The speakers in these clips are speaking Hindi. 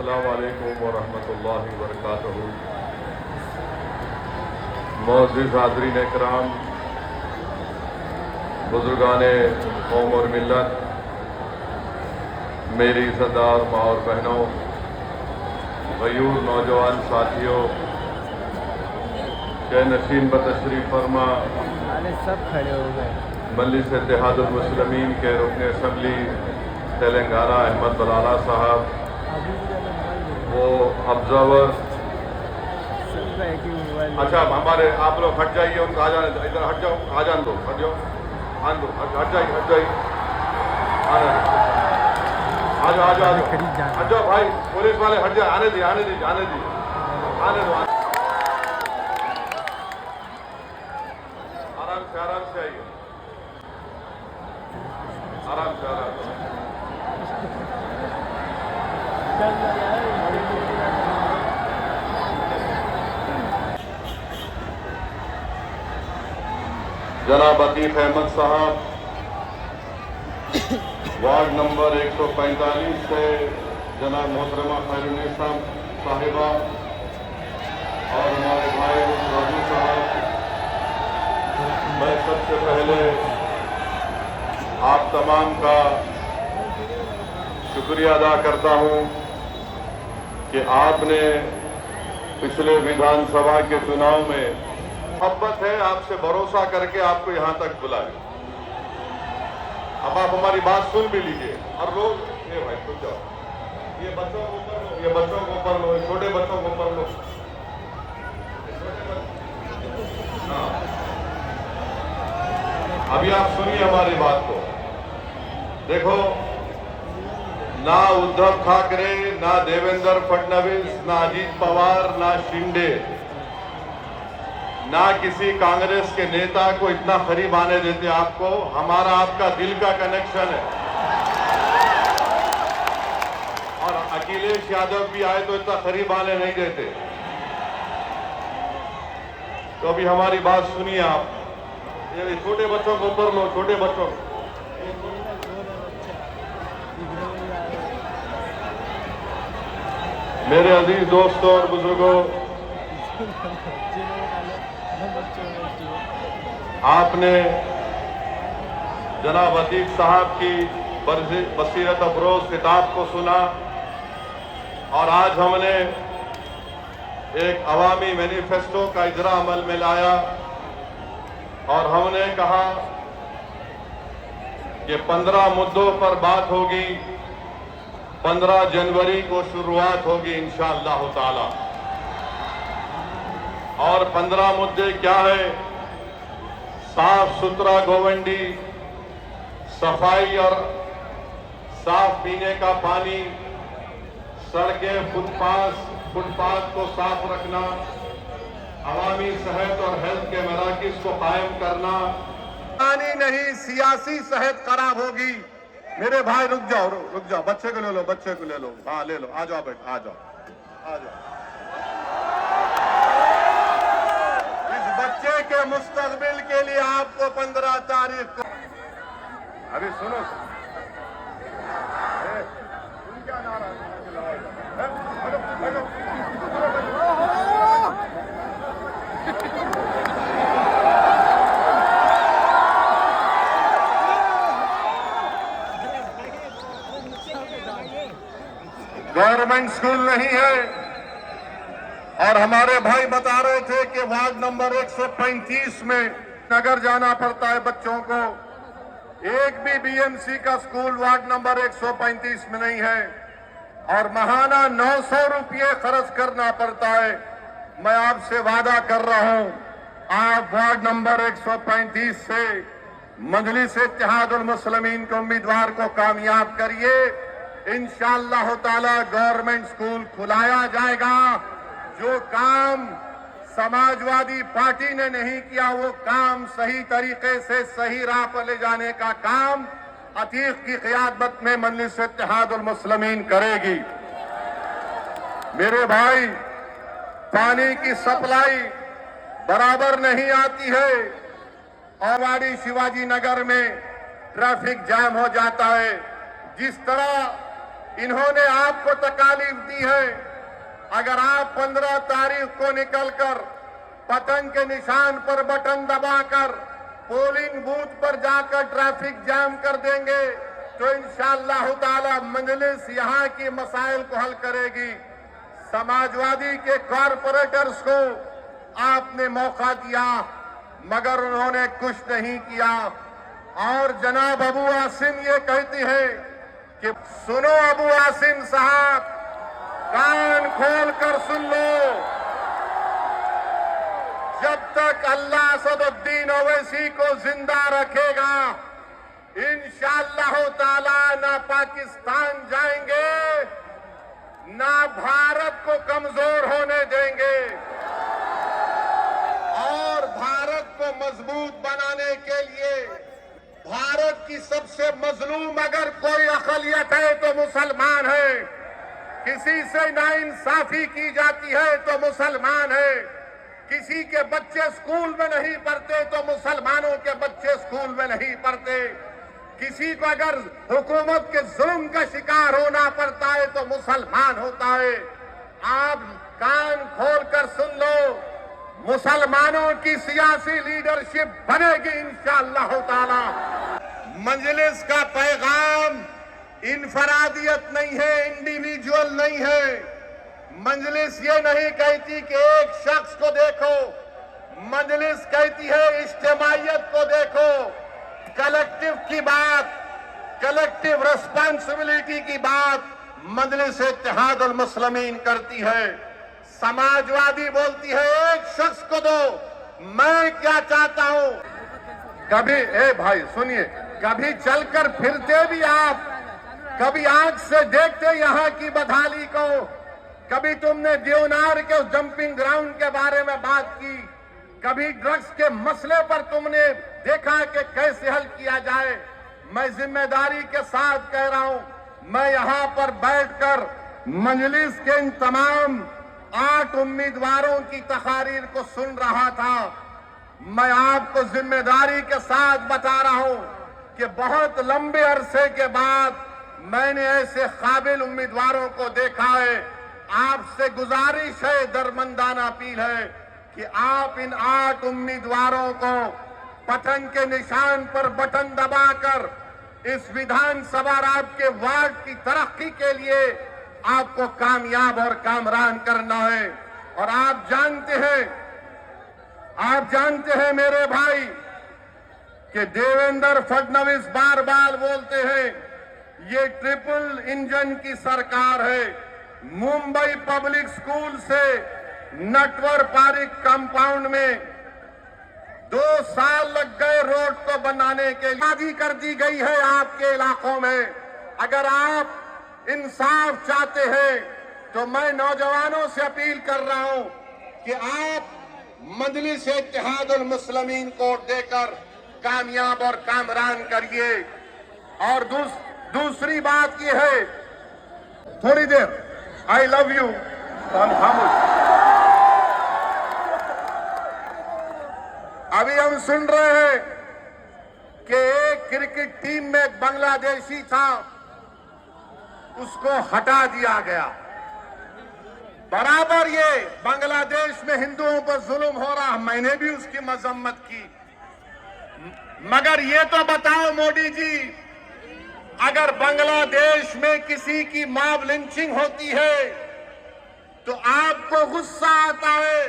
अस्सलामु अलैकुम वरहमतुल्लाहि वबरकातुहू। मुअज़्ज़िज़ हाज़रीन इकराम, बुज़ुर्गाने कौम और मिल्लत, मेरी इज़्ज़तदार माँ और बहनों, गयूर नौजवान साथियों, के नशीन बतशरीफ़ फरमा सब खड़े हो गए। मजलिस इत्तेहादुल मुस्लिमीन के रुकन असम्बली तेलंगाना अहमद बलाला साहब, वो ऑब्जर्वर। अच्छा, हमारे आप लोग हट जाइए, उनको आ जाने दो, इधर हट जाओ, आ जान दो, हट जाओ, आन दो, हट जाइए, हट जाइए, आ जाओ, आ जाओ, हट जाओ भाई, पुलिस वाले हट जाए, आने दीजिए, आने दीजिए, आने दीजिए, आने दो, आराम से आइए, आराम से, आराम से। जनाब अतीफ अहमद साहब, वार्ड नंबर 145 से जनाब मोहतरमा खैरुन्निसा साहिबा और हमारे भाई राजू साहब, मैं सबसे पहले आप तमाम का शुक्रिया अदा करता हूं कि आपने पिछले विधानसभा के चुनाव में मोहब्बत है आपसे भरोसा करके आपको यहां तक बुलाए। अब आप हमारी बात सुन भी लीजिए। और लोग ये भाई खुद जाओ, ये बच्चों को ऊपर लो, ये बच्चों को ऊपर लो, छोटे बच्चों को ऊपर लो। हाँ, अभी आप सुनिए हमारी बात को। देखो, ना उद्धव ठाकरे, ना देवेंद्र फडणवीस, ना अजीत पवार, ना शिंदे, ना किसी कांग्रेस के नेता को इतना करीब आने देते आपको। हमारा आपका दिल का कनेक्शन है। और अखिलेश यादव भी आए तो इतना करीब आने नहीं देते। तो अभी हमारी बात सुनिए आप। ये छोटे बच्चों को ऊपर लो, छोटे बच्चों को। मेरे अजीज दोस्तों और बुजुर्गों, आपने जनाब अतीफ साहब की बसीरत अफरोज किताब को सुना और आज हमने एक अवामी मैनिफेस्टो का इजरा अमल में लाया और हमने कहा कि 15 मुद्दों पर बात होगी। 15 जनवरी को शुरुआत होगी इंशाअल्लाह ताला। और 15 मुद्दे क्या है? साफ सुथरा गोवंडी, सफाई और साफ पीने का पानी, सड़कें, फुटपाथ को साफ रखना, अवामी सेहत और हेल्थ के मराकज को कायम करना। पानी नहीं, सियासी सेहत खराब होगी। मेरे भाई रुक जाओ, रुक जाओ, बच्चे को ले लो, बच्चे को ले लो, हाँ ले लो, आ जाओ बेटा, आ जाओ, आ जाओ। बच्चे के मुस्तकबिल के लिए आपको 15 तारीख को, अभी सुनो, तुम क्या नारा गवर्नमेंट स्कूल नहीं है। और हमारे भाई बता रहे थे कि वार्ड नंबर 135 में नगर जाना पड़ता है बच्चों को। एक भी बीएमसी का स्कूल वार्ड नंबर 135 में नहीं है और महाना 900 रुपये खर्च करना पड़ता है। मैं आपसे वादा कर रहा हूं, आप वार्ड नंबर 135 से मजलिस इत्तेहादुल मुस्लिमीन के उम्मीदवार को कामयाब करिए। इंशाअल्लाह ताला गवर्नमेंट स्कूल खुलाया जाएगा। जो काम समाजवादी पार्टी ने नहीं किया, वो काम सही तरीके से सही राह पर ले जाने का काम अतीक की क़ियादत में मजलिस इत्तेहादुल मुस्लिमीन करेगी। मेरे भाई, पानी की सप्लाई बराबर नहीं आती है और वाड़ी शिवाजी नगर में ट्रैफिक जाम हो जाता है। जिस तरह इन्होंने आपको तकालीफ दी है। अगर आप 15 तारीख को निकलकर पतंग के निशान पर बटन दबाकर पोलिंग बूथ पर जाकर ट्रैफिक जाम कर देंगे तो इंशाअल्लाह ताला मजलिस यहाँ की मसाइल को हल करेगी। समाजवादी के कॉरपोरेटर्स को आपने मौका दिया मगर उन्होंने कुछ नहीं किया। और जनाब अबू आसिम ये कहती है कि सुनो अबू आसिम साहब, कान खोल कर सुन लो, जब तक अल्लाह असदुद्दीन ओवैसी को जिंदा रखेगा इंशाअल्लाह ताला ना पाकिस्तान जाएंगे ना भारत को कमजोर होने देंगे। और भारत को मजबूत बनाने के लिए भारत की सबसे मजलूम अगर कोई अक़लियत है तो मुसलमान है। किसी से नाइंसाफी की जाती है तो मुसलमान है। किसी के बच्चे स्कूल में नहीं पढ़ते तो मुसलमानों के बच्चे स्कूल में नहीं पढ़ते। किसी को अगर हुकूमत के जुल्म का शिकार होना पड़ता है तो मुसलमान होता है। आप कान खोल कर सुन लो, मुसलमानों की सियासी लीडरशिप बनेगी इंशाअल्लाह ताला। मजलिस का पैगाम इनफरादियत नहीं है, इंडिविजुअल नहीं है। मजलिस ये नहीं कहती कि एक शख्स को देखो, मजलिस कहती है इज्तिमाइयत को देखो, कलेक्टिव की बात, कलेक्टिव रिस्पांसिबिलिटी की बात मजलिस इत्तेहादुल मुस्लिमीन करती है। समाजवादी बोलती है एक शख्स को दो, मैं क्या चाहता हूं। कभी भाई सुनिए, कभी चलकर फिरते भी आप, कभी आंख से देखते यहाँ की बदहाली को, कभी तुमने देवनार के जंपिंग ग्राउंड के बारे में बात की, कभी ड्रग्स के मसले पर तुमने देखा कि कैसे हल किया जाए। मैं जिम्मेदारी के साथ कह रहा हूं, मैं यहां पर बैठकर मजलिस के इन तमाम 8 उम्मीदवारों की तकारीर को सुन रहा था। मैं आपको जिम्मेदारी के साथ बता रहा हूं कि बहुत लंबे अरसे के बाद मैंने ऐसे काबिल उम्मीदवारों को देखा है। आपसे गुजारिश है, दरमंदाना अपील है कि आप इन 8 उम्मीदवारों को पतंग के निशान पर बटन दबाकर इस विधानसभा आपके वार्ड की तरक्की के लिए आपको कामयाब और कामरान करना है। और आप जानते हैं मेरे भाई कि देवेंद्र फडणवीस बार बार बोलते हैं ये ट्रिपल इंजन की सरकार है। मुंबई पब्लिक स्कूल से नटवर पार्क कंपाउंड में 2 साल लग गए रोड को बनाने के लिए, आबादी कर दी गई है आपके इलाकों में। अगर आप इंसाफ चाहते हैं तो मैं नौजवानों से अपील कर रहा हूं कि आप मजलिस इत्तेहादुल मुस्लिमीन को देकर कामयाब और कामरान करिए। और दूसरी बात यह है, थोड़ी देर आई लव यू खामोश। अभी हम सुन रहे हैं कि एक क्रिकेट टीम में एक बांग्लादेशी था, उसको हटा दिया गया। बराबर ये बांग्लादेश में हिंदुओं पर जुल्म हो रहा, मैंने भी उसकी मजम्मत की। मगर ये तो बताओ मोदी जी, अगर बांग्लादेश में किसी की मॉब लिंचिंग होती है तो आपको गुस्सा आता है,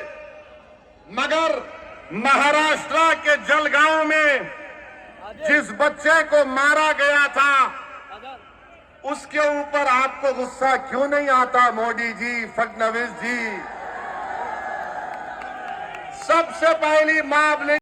मगर महाराष्ट्र के जलगांव में जिस बच्चे को मारा गया था उसके ऊपर आपको गुस्सा क्यों नहीं आता मोदी जी, फडणवीस जी? सबसे पहली मॉब